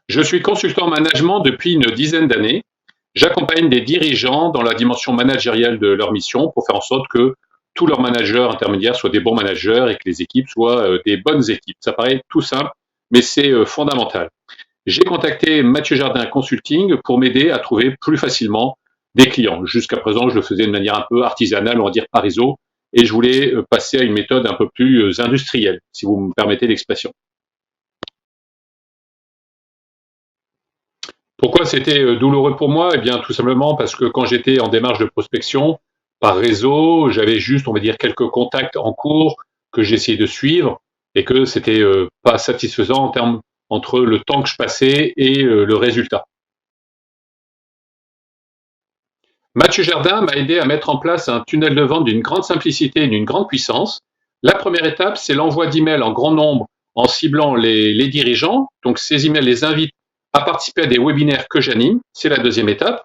Je suis consultant en management depuis une dizaine d'années. J'accompagne des dirigeants dans la dimension managériale de leur mission pour faire en sorte que tous leurs managers intermédiaires soient des bons managers et que les équipes soient des bonnes équipes. Ça paraît tout simple, mais c'est fondamental. J'ai contacté Mathieu Jardin Consulting pour m'aider à trouver plus facilement des clients. Jusqu'à présent, je le faisais de manière un peu artisanale, on va dire par réseau, et je voulais passer à une méthode un peu plus industrielle, si vous me permettez l'expression. Pourquoi c'était douloureux pour moi? Eh bien, tout simplement parce que quand j'étais en démarche de prospection par réseau, j'avais juste, on va dire, quelques contacts en cours que j'essayais de suivre et que c'était pas satisfaisant en termes entre le temps que je passais et le résultat. Mathieu Jardin m'a aidé à mettre en place un tunnel de vente d'une grande simplicité et d'une grande puissance. La première étape, c'est l'envoi d'emails en grand nombre en ciblant les dirigeants. Donc ces emails les invitent à participer à des webinaires que j'anime. C'est la deuxième étape.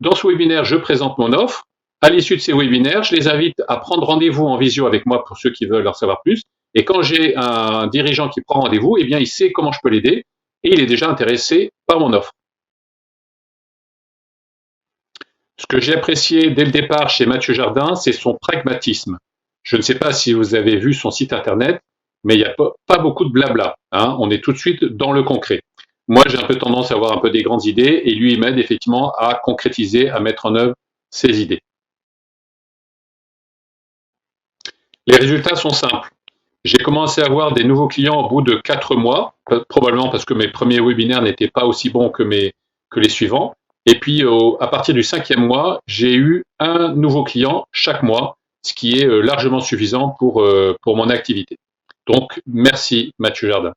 Dans ce webinaire, je présente mon offre. À l'issue de ces webinaires, je les invite à prendre rendez-vous en visio avec moi pour ceux qui veulent en savoir plus. Et quand j'ai un dirigeant qui prend rendez-vous, eh bien, il sait comment je peux l'aider et il est déjà intéressé par mon offre. Ce que j'ai apprécié dès le départ chez Mathieu Jardin, c'est son pragmatisme. Je ne sais pas si vous avez vu son site internet, mais il n'y a pas beaucoup de blabla, hein. On est tout de suite dans le concret. Moi, j'ai un peu tendance à avoir un peu des grandes idées et lui, il m'aide effectivement à concrétiser, à mettre en œuvre ses idées. Les résultats sont simples. J'ai commencé à avoir des nouveaux clients au bout de 4 mois, probablement parce que mes premiers webinaires n'étaient pas aussi bons que les suivants. Et puis, à partir du 5e mois, j'ai eu un nouveau client chaque mois, ce qui est largement suffisant pour mon activité. Donc, merci Mathieu Jardin.